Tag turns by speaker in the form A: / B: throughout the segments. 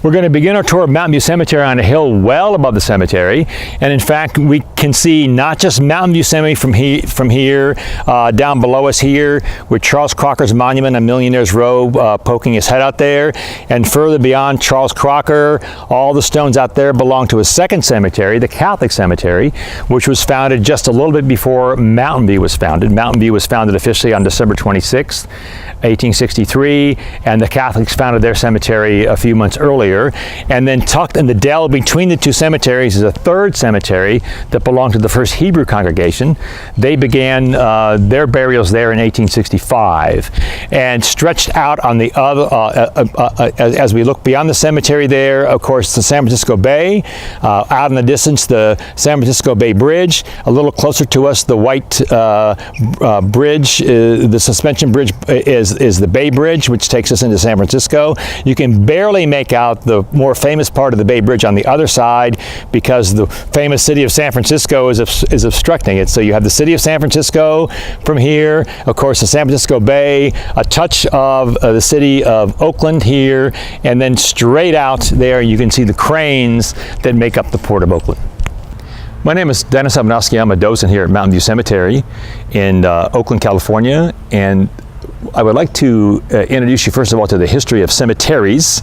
A: We're going to begin our tour of Mountain View Cemetery on a hill well above the cemetery, and in fact we can see not just Mountain View Cemetery from here, down below us here with Charles Crocker's monument on Millionaire's Row poking his head out there, and further beyond Charles Crocker, all the stones out there belong to a second cemetery, the Catholic Cemetery, which was founded just a little bit before Mountain View was founded. Mountain View was founded officially on December 26th, 1863, and the Catholics founded their cemetery a few months earlier. And then tucked in the dell between the two cemeteries is a third cemetery that belonged to the First Hebrew congregation. They began their burials there in 1865, and stretched out on the other, as we look beyond the cemetery there, of course, the San Francisco Bay, out in the distance, the San Francisco Bay Bridge, a little closer to us, the white bridge, the suspension bridge is the Bay Bridge, which takes us into San Francisco. You can barely make out the more famous part of the Bay Bridge on the other side because the famous city of San Francisco is obstructing it. So you have the city of San Francisco from here, of course the San Francisco Bay, a touch of the city of Oakland here, and then straight out there you can see the cranes that make up the Port of Oakland. My name is Dennis Evanosky. I'm a docent here at Mountain View Cemetery in Oakland, California, and I would like to introduce you first of all to the history of cemeteries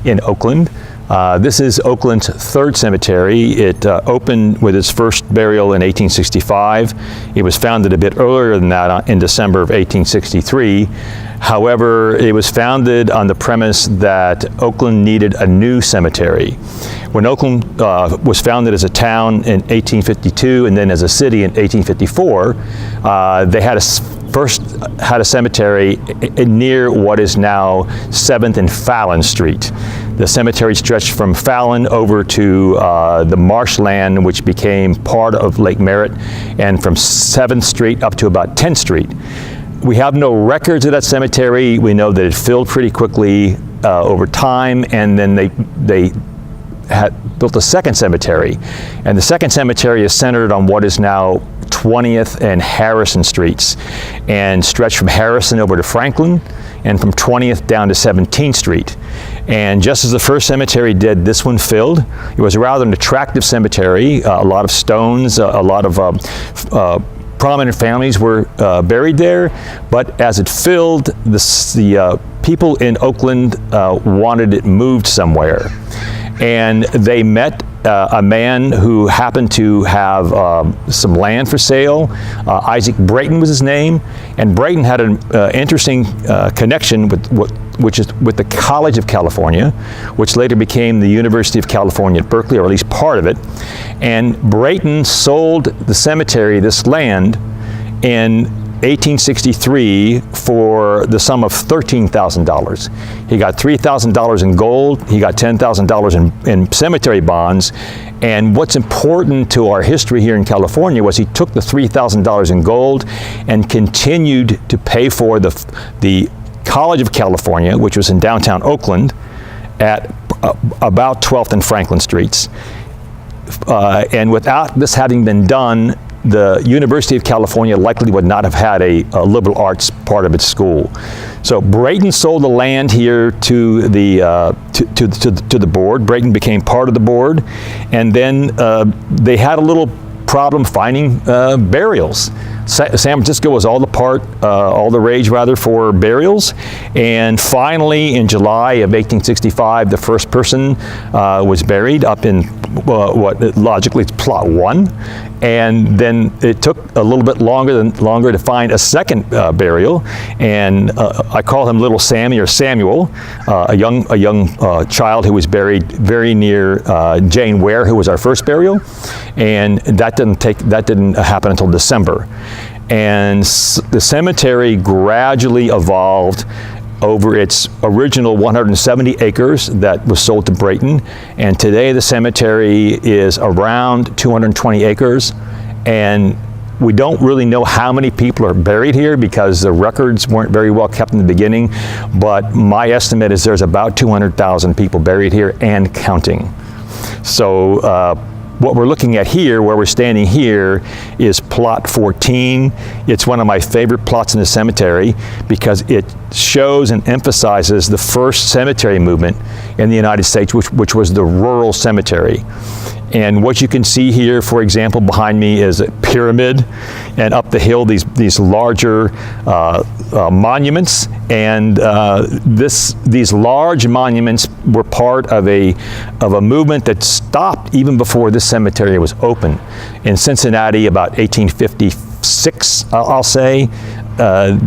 A: in Oakland. This is Oakland's third cemetery. It opened with its first burial in 1865. It was founded a bit earlier than that in December of 1863. However, it was founded on the premise that Oakland needed a new cemetery. When Oakland was founded as a town in 1852 and then as a city in 1854, they had first had a cemetery near what is now 7th and Fallon Street. The cemetery stretched from Fallon over to the marshland, which became part of Lake Merritt, and from 7th Street up to about 10th Street. We have no records of that cemetery. We know that it filled pretty quickly over time, and then they had built a second cemetery. And the second cemetery is centered on what is now 20th and Harrison Streets, and stretched from Harrison over to Franklin, and from 20th down to 17th Street. And just as the first cemetery did, this one filled. It was rather an attractive cemetery, a lot of stones, a lot of prominent families were buried there, but as it filled, the people in Oakland wanted it moved somewhere. And they met a man who happened to have some land for sale. Isaac Brayton was his name, and Brayton had an interesting connection with the College of California, which later became the University of California at Berkeley, or at least part of it. And Brayton sold the cemetery this land in 1863 for the sum of $13,000. He got $3,000 in gold, he got $10,000 in cemetery bonds, and what's important to our history here in California was he took the $3,000 in gold and continued to pay for the College of California, which was in downtown Oakland, at about 12th and Franklin Streets. And without this having been done, the University of California likely would not have had a liberal arts part of its school. So Brayton sold the land here to the board. Brayton became part of the board, and then they had a little problem finding burials. San Francisco was all the rage rather for burials, and finally in July of 1865 the first person was buried up in what logically it's plot 1, and then it took a little bit longer to find a second burial, and I call him Little Sammy or Samuel, a young child who was buried very near Jane Ware, who was our first burial, and that didn't happen until December. And the cemetery gradually evolved over its original 170 acres that was sold to Brayton, and today the cemetery is around 220 acres, and we don't really know how many people are buried here because the records weren't very well kept in the beginning, but my estimate is there's about 200,000 people buried here and counting. So what we're looking at here, where we're standing here, is plot 14. It's one of my favorite plots in the cemetery because it shows and emphasizes the first cemetery movement in the United States, which was the rural cemetery. And what you can see here, for example, behind me is a pyramid, and up the hill these larger monuments. And these large monuments were part of a movement that stopped even before this cemetery was open. In Cincinnati, about 1856, I'll say,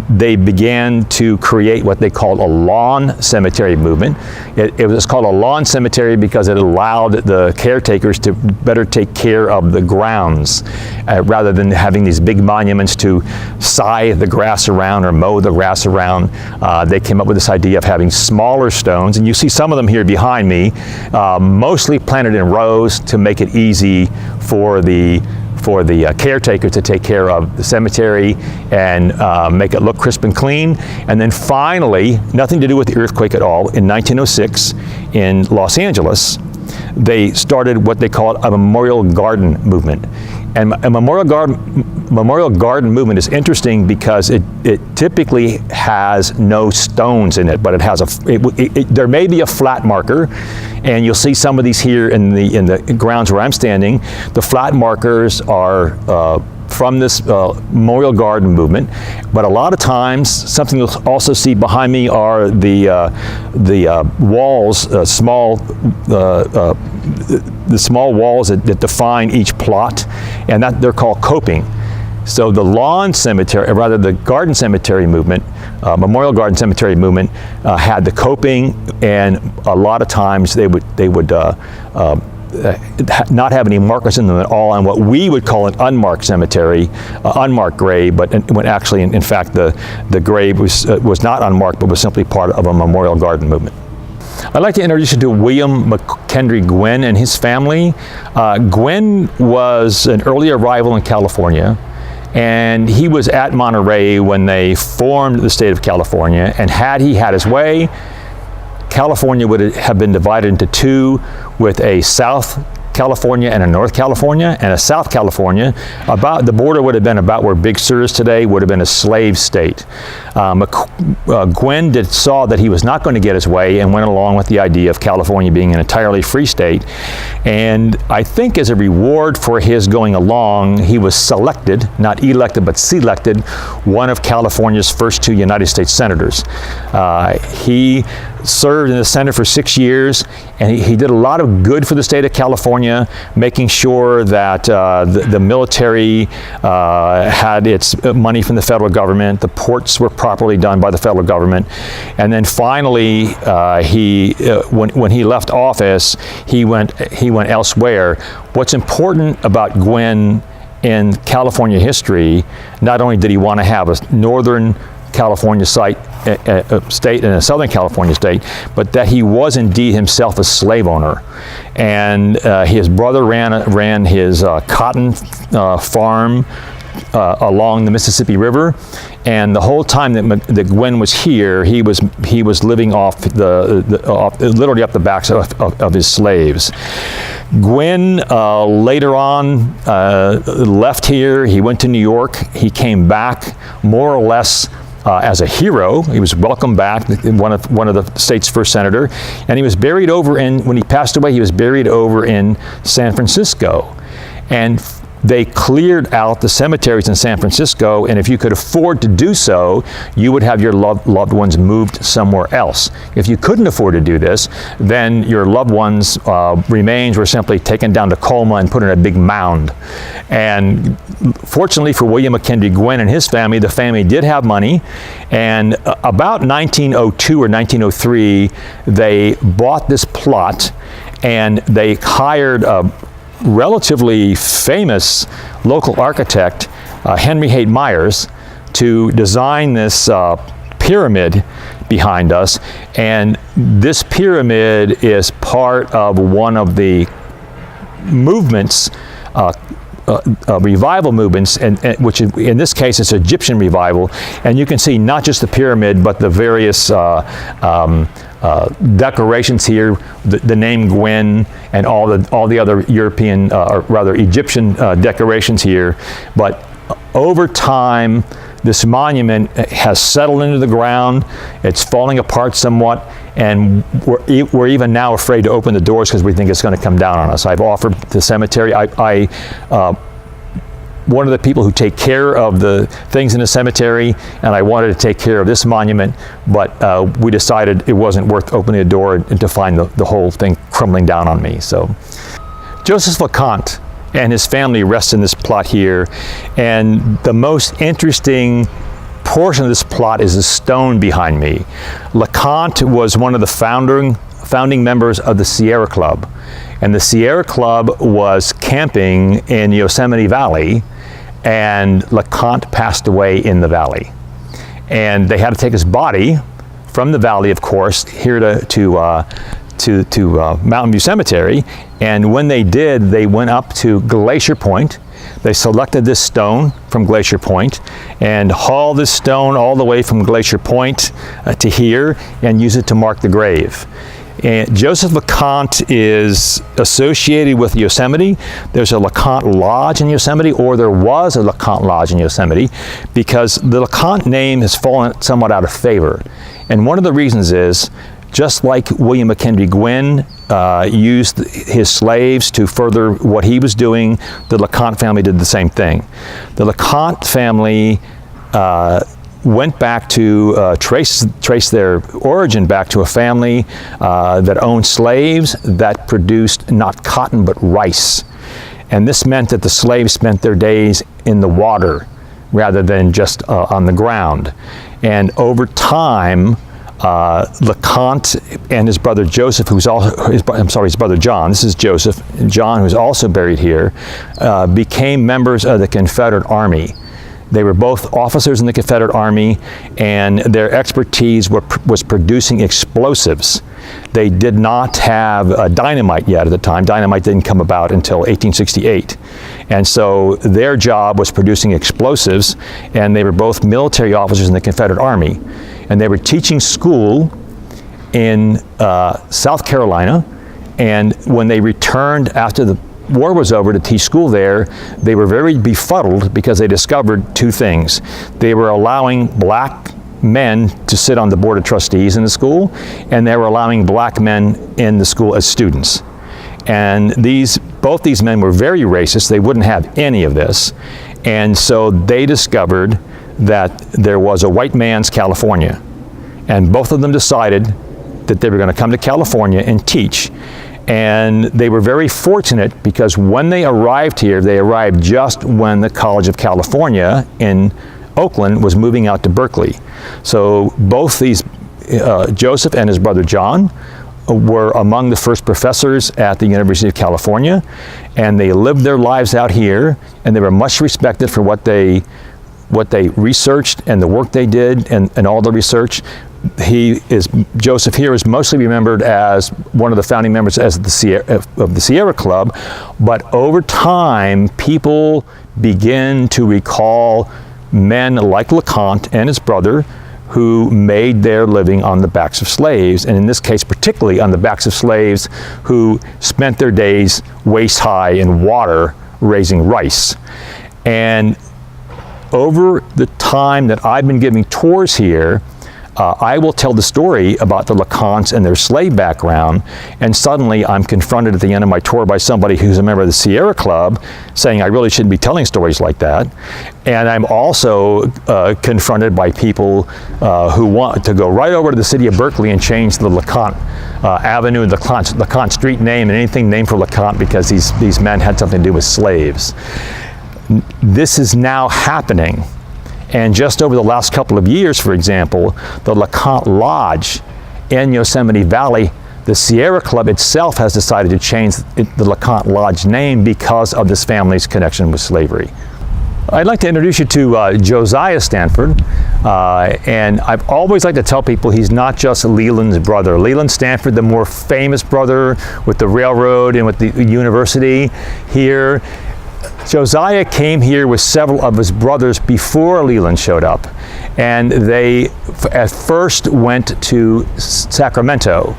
A: they began to create what they called a lawn cemetery movement. It was called a lawn cemetery because it allowed the caretakers to better take care of the grounds rather than having these big monuments to scythe the grass around or mow the grass around. They came up with this idea of having smaller stones, and you see some of them here behind me, mostly planted in rows to make it easy for the caretaker to take care of the cemetery and make it look crisp and clean. And then finally, nothing to do with the earthquake at all, in 1906 in Los Angeles, they started what they called a memorial garden movement. And a memorial garden movement is interesting because it typically has no stones in it, but it has there may be a flat marker, and you'll see some of these here in the grounds where I'm standing. The flat markers are from this memorial garden movement, but a lot of times, something you'll also see behind me are the walls, the small walls that define each plot, and that they're called coping. So the lawn cemetery, or rather the garden cemetery movement, memorial garden cemetery movement, had the coping, and a lot of times they would not have any markers in them at all, and what we would call an unmarked cemetery, unmarked grave, but when actually, in fact, the grave was not unmarked, but was simply part of a memorial garden movement. I'd like to introduce you to William Gwynn and his family. Gwynn was an early arrival in California, and he was at Monterey when they formed the state of California, and had he had his way, California would have been divided into two, with a South California and a North California, and a South California, about the border would have been about where Big Sur is today, would have been a slave state. Gwynn saw that he was not going to get his way and went along with the idea of California being an entirely free state. And I think as a reward for his going along, he was selected, not elected, but selected, one of California's first two United States senators. He served in the Senate for 6 years, and he did a lot of good for the state of California, making sure that the military had its money from the federal government, the ports were properly done by the federal government, and then finally, when he left office, he went elsewhere. What's important about Gwynn in California history, not only did he want to have a northern California state and a Southern California state, but that he was indeed himself a slave owner. And his brother ran his cotton farm along the Mississippi River, and the whole time that Gwynn was here, he was living off literally up the backs of his slaves. Gwynn later on left here. He went to New York. He came back more or less as a hero. He was welcomed back, one of the state's first senator, and he was buried when he passed away, he was buried over in San Francisco. And they cleared out the cemeteries in San Francisco, and if you could afford to do so, you would have your loved ones moved somewhere else. If you couldn't afford to do this, then your loved ones' remains were simply taken down to Colma and put in a big mound. And fortunately for William Gwynn and his family, the family did have money, and about 1902 or 1903, they bought this plot, and they hired a relatively famous local architect, Henry Haight Myers, to design this pyramid behind us. And this pyramid is part of one of the movements, revival movements, and which in this case it's Egyptian revival. And you can see not just the pyramid, but the various decorations here, the name Gwynn and all the other European, or rather Egyptian decorations here. But over time, this monument has settled into the ground. It's falling apart somewhat, and we're even now afraid to open the doors because we think it's going to come down on us. I've offered the cemetery. One of the people who take care of the things in the cemetery, and I wanted to take care of this monument, but we decided it wasn't worth opening the door and to find the whole thing crumbling down on me. So, Joseph LeConte and his family rest in this plot here, and the most interesting portion of this plot is the stone behind me. LeConte was one of the founding members of the Sierra Club, and the Sierra Club was camping in Yosemite Valley, and LeConte passed away in the valley, and they had to take his body from the valley, of course, here to Mountain View Cemetery. And when they did, they went up to Glacier Point. They selected this stone from Glacier Point and hauled this stone all the way from Glacier Point to here and used it to mark the grave. And Joseph LeConte is associated with Yosemite. There's a LeConte Lodge in Yosemite, or there was a LeConte Lodge in Yosemite, because the LeConte name has fallen somewhat out of favor. And one of the reasons is, just like William Gwynn used his slaves to further what he was doing, the LeConte family did the same thing. The LeConte family went back to trace their origin back to a family that owned slaves that produced not cotton but rice. And this meant that the slaves spent their days in the water rather than just on the ground. And over time, LeConte and his brother Joseph, his brother John, this is Joseph, and John, who's also buried here, became members of the Confederate Army. They were both officers in the Confederate Army, and their expertise was producing explosives. They did not have dynamite yet at the time. Dynamite didn't come about until 1868. And so their job was producing explosives, and they were both military officers in the Confederate Army. And they were teaching school in South Carolina, and when they returned after the war was over to teach school there, they were very befuddled because they discovered two things. They were allowing black men to sit on the board of trustees in the school, and they were allowing black men in the school as students. And both these men were very racist. They wouldn't have any of this. And so they discovered that there was a white man's California. And both of them decided that they were going to come to California and teach. And they were very fortunate because when they arrived here, they arrived just when the College of California in Oakland was moving out to Berkeley. So both these, Joseph and his brother John, were among the first professors at the University of California, and they lived their lives out here, and they were much respected for what they researched and the work they did and all the research. Joseph here is mostly remembered as one of the founding members of the Sierra Club, but over time people begin to recall men like LeConte and his brother who made their living on the backs of slaves, and in this case particularly on the backs of slaves who spent their days waist high in water raising rice. And over the time that I've been giving tours here, I will tell the story about the LeContes and their slave background, and suddenly I'm confronted at the end of my tour by somebody who's a member of the Sierra Club saying I really shouldn't be telling stories like that. And I'm also confronted by people who want to go right over to the city of Berkeley and change the LeConte Avenue and the LeConte Street name and anything named for LeConte because these men had something to do with slaves. This is now happening. And just over the last couple of years, for example, the LeConte Lodge in Yosemite Valley, the Sierra Club itself has decided to change the LeConte Lodge name because of this family's connection with slavery. I'd like to introduce you to Josiah Stanford, and I've always liked to tell people he's not just Leland's brother. Leland Stanford, the more famous brother with the railroad and with the university here. Josiah came here with several of his brothers before Leland showed up, and they at first went to Sacramento,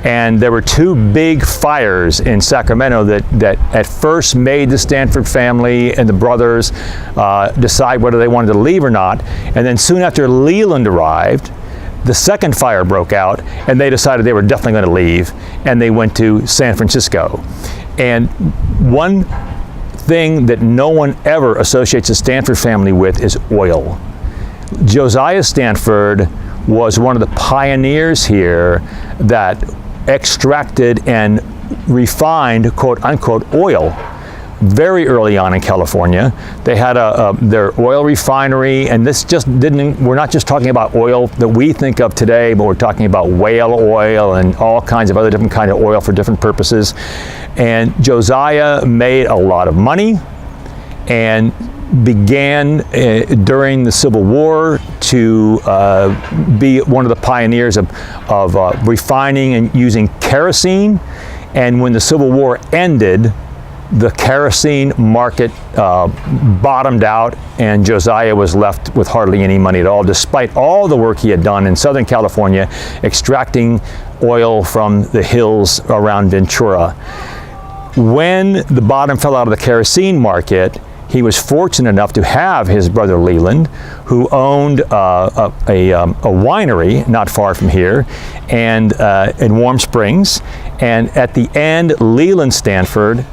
A: and there were two big fires in Sacramento that at first made the Stanford family and the brothers decide whether they wanted to leave or not, and then soon after Leland arrived, the second fire broke out, and they decided they were definitely going to leave, and they went to San Francisco. And one thing that no one ever associates the Stanford family with is oil. Josiah Stanford was one of the pioneers here that extracted and refined, quote unquote, oil very early on in California. They had their oil refinery, and this just we're not just talking about oil that we think of today, but we're talking about whale oil and all kinds of other different kind of oil for different purposes. And Josiah made a lot of money and began during the Civil War to be one of the pioneers of refining and using kerosene. And when the Civil War ended, the kerosene market bottomed out, and Josiah was left with hardly any money at all, despite all the work he had done in Southern California, extracting oil from the hills around Ventura. When the bottom fell out of the kerosene market, he was fortunate enough to have his brother Leland, who owned a winery not far from here, and in Warm Springs. And at the end, Leland Stanford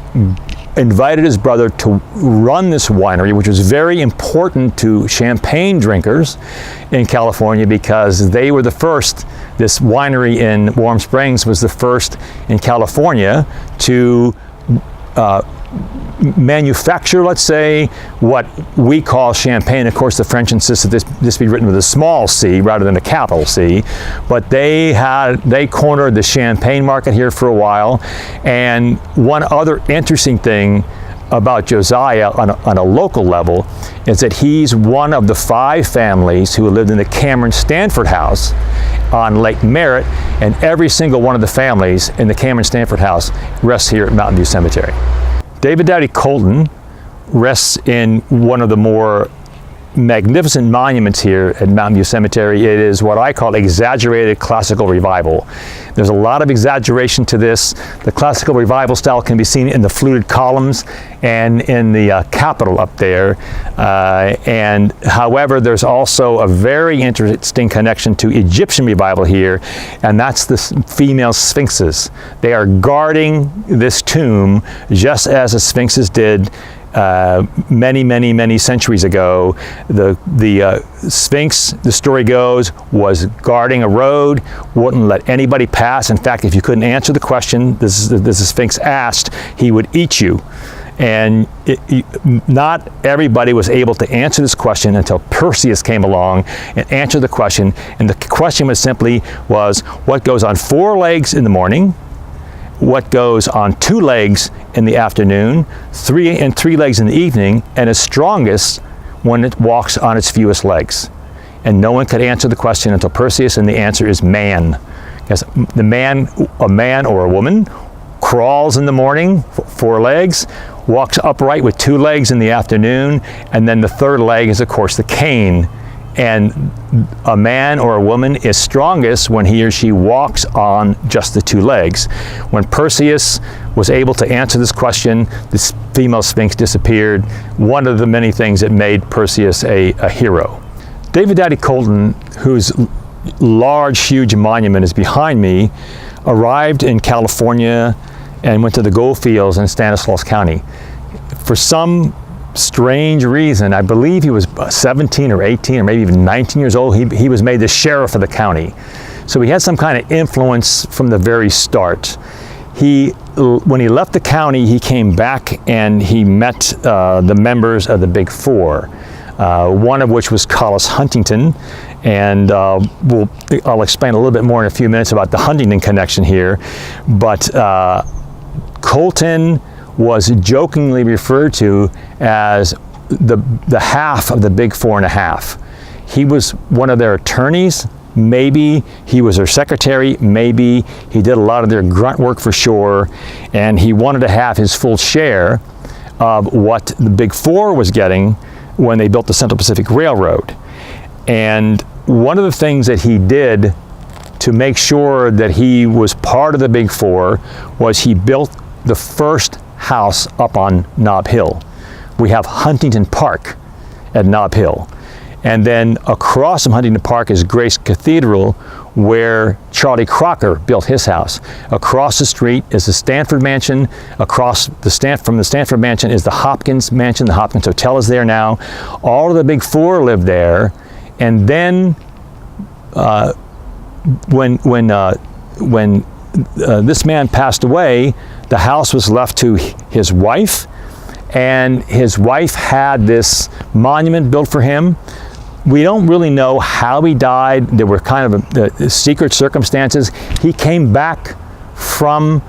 A: invited his brother to run this winery, which was very important to champagne drinkers in California, because they were the first. This winery in Warm Springs was the first in California to manufacture, let's say, what we call champagne. Of course, the French insisted this be written with a small c rather than a capital C, but they cornered the champagne market here for a while. And one other interesting thing about Josiah on a local level is that he's one of the 5 families who lived in the Cameron Stanford house on Lake Merritt, and every single one of the families in the Cameron Stanford house rests here at Mountain View Cemetery. David Dowdy Colton rests in one of the more magnificent monuments here at Mountain View Cemetery. It is what I call exaggerated classical revival. There's a lot of exaggeration to this. The classical revival style can be seen in the fluted columns and in the capitol up there. And however, there's also a very interesting connection to Egyptian revival here, and that's the female sphinxes. They are guarding this tomb just as the sphinxes did many centuries ago. The Sphinx, the story goes, was guarding a road, wouldn't let anybody pass. In fact, if you couldn't answer the question the Sphinx asked, he would eat you. And not everybody was able to answer this question until Perseus came along and answered the question. And the question was simply what goes on 4 legs in the morning, what goes on 2 legs in the afternoon, 3 legs in the evening, and is strongest when it walks on its fewest legs. And no one could answer the question until Perseus, and the answer is man. Because a man or a woman crawls in the morning, 4 legs, walks upright with 2 legs in the afternoon, and then the 3rd leg is, of course, the cane. And a man or a woman is strongest when he or she walks on just the 2 legs. When Perseus was able to answer this question, this female sphinx disappeared. One of the many things that made Perseus a hero. David Dowdy Colton, whose large, huge monument is behind me, arrived in California and went to the gold fields in Stanislaus County. For some strange reason, I believe he was 17 or 18 or maybe even 19 years old, he was made the sheriff of the county. So he had some kind of influence from the very start. When he left the county, he came back and he met the members of the Big Four, one of which was Collis Huntington. And I'll explain a little bit more in a few minutes about the Huntington connection here. But Colton was jokingly referred to as the half of the Big 4.5. He was one of their attorneys. Maybe he was their secretary. Maybe he did a lot of their grunt work for sure. And he wanted to have his full share of what the Big Four was getting when they built the Central Pacific Railroad. And one of the things that he did to make sure that he was part of the Big Four was he built the first house up on Nob Hill. We have Huntington Park at Nob Hill. And then across from Huntington Park is Grace Cathedral, where Charlie Crocker built his house. Across the street is the Stanford Mansion. From the Stanford Mansion is the Hopkins Mansion. The Hopkins Hotel is there now. All of the Big Four lived there. And then when this man passed away, the house was left to his wife, and his wife had this monument built for him. We don't really know how he died. There were kind of secret circumstances. He came back from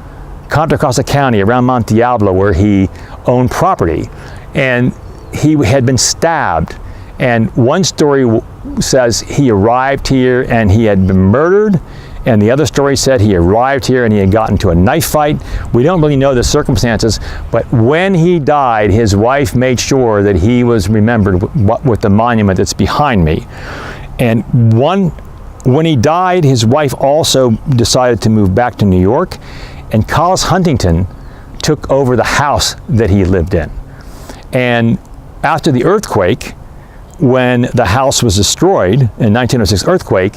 A: Contra Costa County around Mount Diablo, where he owned property, and he had been stabbed. And one story says he arrived here and he had been murdered, and the other story said he arrived here and he had gotten into a knife fight. We don't really know the circumstances, but when he died, his wife made sure that he was remembered with the monument that's behind me. And when he died, his wife also decided to move back to New York, and Collis Huntington took over the house that he lived in. And after the earthquake, when the house was destroyed in 1906 earthquake,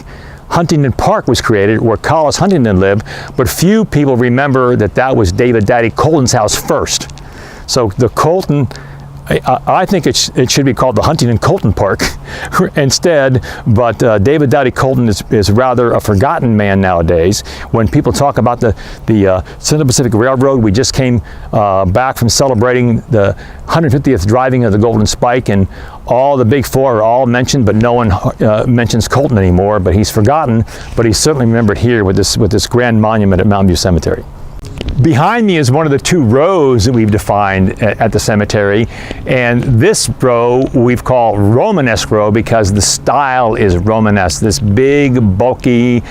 A: Huntington Park was created where Collis Huntington lived, but few people remember that that was David Daddy Colton's house first. So the Colton, I think it should be called the Huntington Colton Park instead, but David Daddy Colton is rather a forgotten man nowadays. When people talk about the Central Pacific Railroad, we just came back from celebrating the 150th driving of the Golden Spike, and all the Big Four are all mentioned, but no one mentions Colton anymore. But he's forgotten, but he's certainly remembered here with this grand monument at Mountain View Cemetery. Behind me is one of the two rows that we've defined at the cemetery, and this row we've called Romanesque row because the style is Romanesque, this big, bulky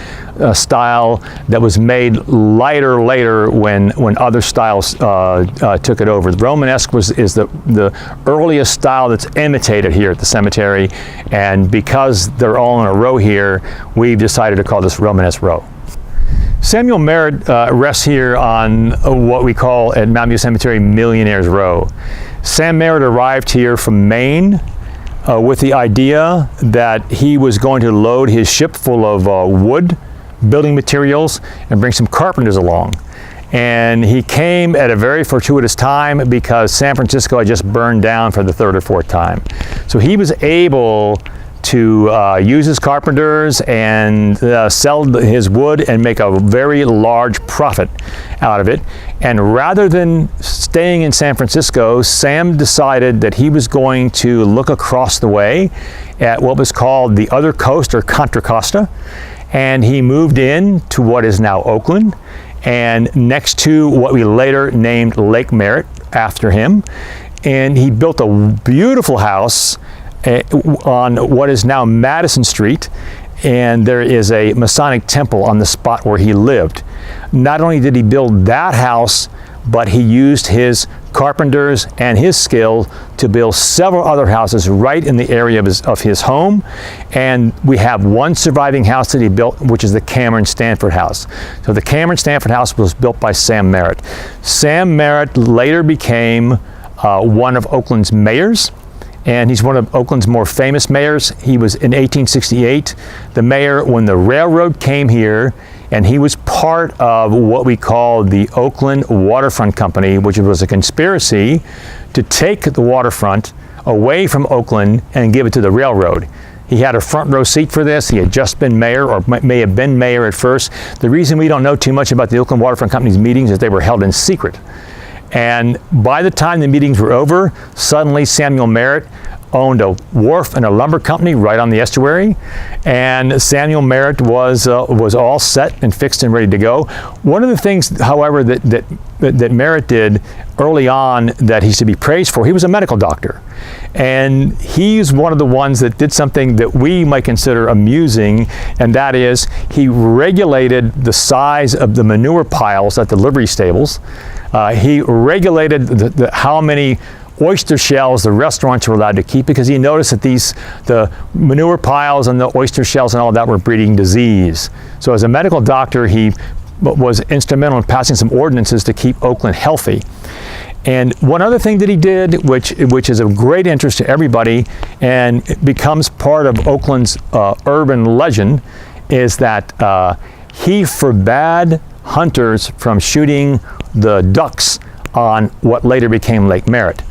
A: style that was made lighter later when other styles took it over. The Romanesque is the earliest style that's imitated here at the cemetery, and because they're all in a row here, we've decided to call this Romanesque row. Samuel Merritt rests here on what we call at Mountain View Cemetery Millionaire's Row. Sam Merritt arrived here from Maine with the idea that he was going to load his ship full of wood, building materials, and bring some carpenters along. And he came at a very fortuitous time because San Francisco had just burned down for the third or fourth time. So he was able to use his carpenters and sell his wood and make a very large profit out of it. And rather than staying in San Francisco, Sam decided that he was going to look across the way at what was called the other coast, or Contra Costa, and he moved in to what is now Oakland, and next to what we later named Lake Merritt after him. And he built a beautiful house on what is now Madison Street, and there is a Masonic temple on the spot where he lived. Not only did he build that house, but he used his carpenters and his skill to build several other houses right in the area of his home. And we have one surviving house that he built, which is the Cameron Stanford house. So the Cameron Stanford house was built by Sam Merritt. Sam Merritt later became one of Oakland's mayors, and he's one of Oakland's more famous mayors. He was in 1868 the mayor when the railroad came here, and he was part of what we call the Oakland Waterfront Company, which was a conspiracy to take the waterfront away from Oakland and give it to the railroad. He had a front row seat for this. He had just been mayor, or may have been mayor at first. The reason we don't know too much about the Oakland Waterfront Company's meetings is they were held in secret. And by the time the meetings were over, suddenly Samuel Merritt owned a wharf and a lumber company right on the estuary, and Samuel Merritt was all set and fixed and ready to go. One of the things, however, that that Merritt did early on that he should be praised for. He was a medical doctor. And he's one of the ones that did something that we might consider amusing, and that is he regulated the size of the manure piles at the livery stables. He regulated how many oyster shells the restaurants were allowed to keep, because he noticed that the manure piles and the oyster shells and all that were breeding disease. So as a medical doctor, he was instrumental in passing some ordinances to keep Oakland healthy. And one other thing that he did, which is of great interest to everybody and it becomes part of Oakland's urban legend, is that he forbade hunters from shooting the ducks on what later became Lake Merritt.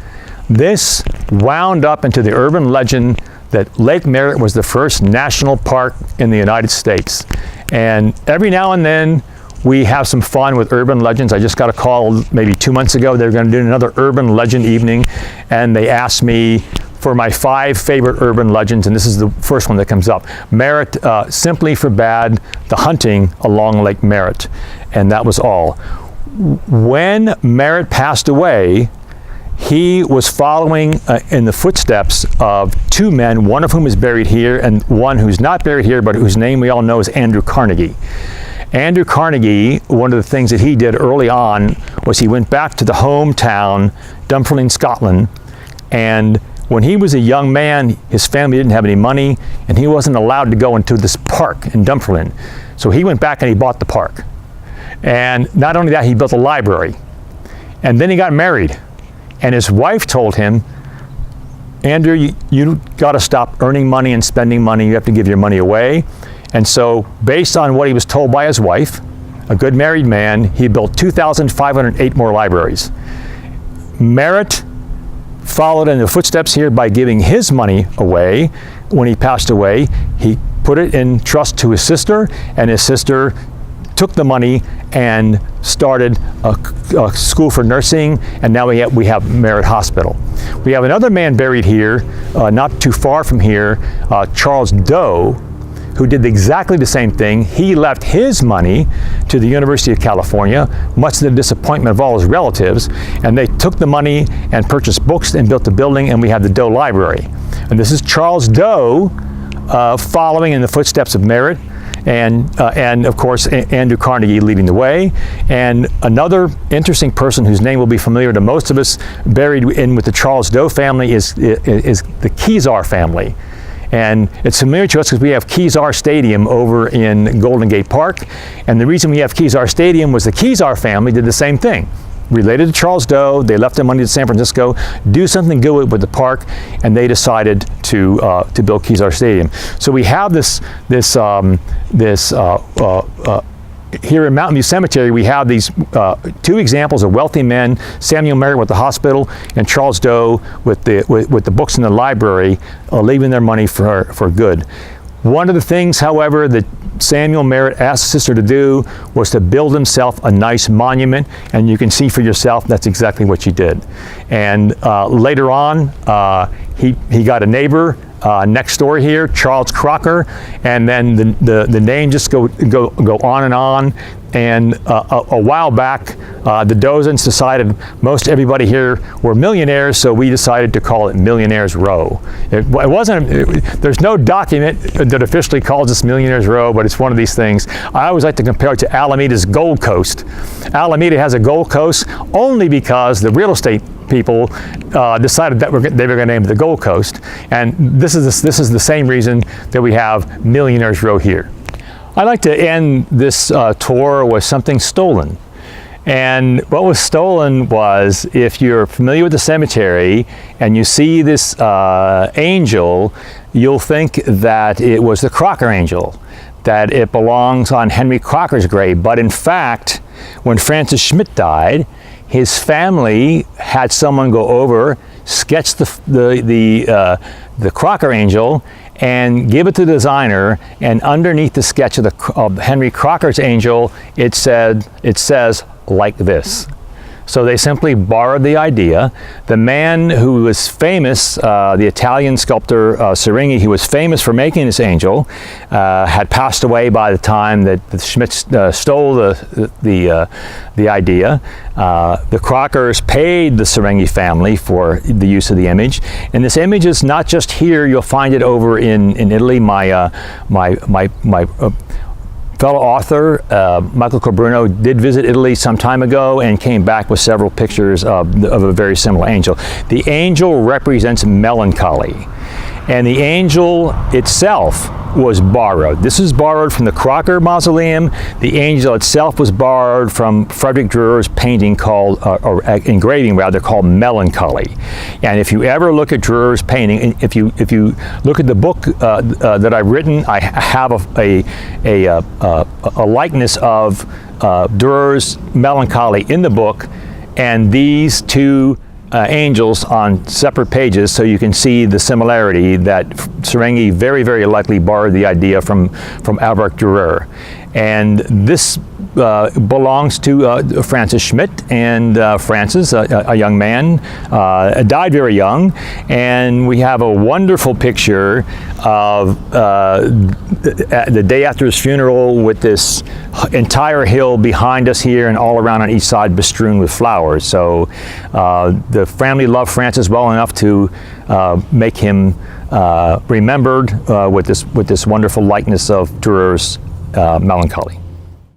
A: This wound up into the urban legend that Lake Merritt was the first national park in the United States. And every now and then we have some fun with urban legends. I just got a call maybe 2 months ago. They're going to do another urban legend evening, and they asked me for my 5 favorite urban legends, and this is the first one that comes up. Merritt simply forbade the hunting along Lake Merritt, and that was all. When Merritt passed away, he was following in the footsteps of 2 men, one of whom is buried here and one who's not buried here, but whose name we all know is Andrew Carnegie. Andrew Carnegie, one of the things that he did early on was he went back to the hometown, Dunfermline, Scotland, and when he was a young man, his family didn't have any money, and he wasn't allowed to go into this park in Dunfermline. So he went back and he bought the park. And not only that, he built a library. And then he got married. And his wife told him, Andrew, you got to stop earning money and spending money. You have to give your money away. And so, based on what he was told by his wife, a good married man, he built 2,508 more libraries. Merritt followed in the footsteps here by giving his money away. When he passed away, he put it in trust to his sister, and his sister took the money and started a school for nursing, and now we have Merritt Hospital. We have another man buried here, not too far from here, Charles Doe, who did exactly the same thing. He left his money to the University of California, much to the disappointment of all his relatives, and they took the money and purchased books and built the building, and we have the Doe Library. And this is Charles Doe following in the footsteps of Merritt, and of course Andrew Carnegie leading the way. And another interesting person whose name will be familiar to most of us, buried in with the Charles Doe family, is the Kezar family. And it's familiar to us because we have Kezar Stadium over in Golden Gate Park. And the reason we have Kezar Stadium was the Kezar family did the same thing. Related to Charles Doe, they left their money to San Francisco, do something good with the park, and they decided to build Kezar Stadium. So we have here in Mountain View Cemetery, we have these 2 examples of wealthy men: Samuel Merritt with the hospital, and Charles Doe with the books in the library, leaving their money for good. One of the things, however, that Samuel Merritt asked his sister to do was to build himself a nice monument, and you can see for yourself that's exactly what she did. And later on, he got a neighbor next door here, Charles Crocker, and then the name just go on and on. And a while back, the Dozens decided most everybody here were millionaires, so we decided to call it Millionaire's Row. There's no document that officially calls us Millionaire's Row, but it's one of these things. I always like to compare it to Alameda's Gold Coast. Alameda has a Gold Coast only because the real estate people decided that they were going to name it the Gold Coast, and this is the same reason that we have Millionaire's Row here. I'd like to end this tour with something stolen. And what was stolen was, if you're familiar with the cemetery and you see this angel, you'll think that it was the Crocker angel, that it belongs on Henry Crocker's grave. But in fact, when Francis Schmidt died, his family had someone go over, sketch the Crocker angel, and give it to the designer, and underneath the sketch of Henry Crocker's angel, it says like this. So they simply borrowed the idea. The man who was famous, the Italian sculptor Seringhi, he was famous for making this angel, had passed away by the time that the Schmidts stole the idea. The Crockers paid the Seringhi family for the use of the image, and this image is not just here. You'll find it over in Italy. My fellow author, Michael Cobruno, did visit Italy some time ago and came back with several pictures of a very similar angel. The angel represents melancholy, and the angel itself was borrowed. This is borrowed from the Crocker Mausoleum. The angel itself was borrowed from Frederick Durer's painting called, or engraving rather, called Melancholy. And if you ever look at Durer's painting, if you look at the book that I've written, I have a likeness of Durer's Melancholy in the book, and these two angels on separate pages, so you can see the similarity that Seringhi very, very likely borrowed the idea from Albrecht Dürer. And this belongs to Francis Schmidt, and Francis, a young man, died very young, and we have a wonderful picture of the day after his funeral with this entire hill behind us here and all around on each side bestrewn with flowers. So the family loved Francis well enough to make him remembered with this wonderful likeness of Durer's Melancholy.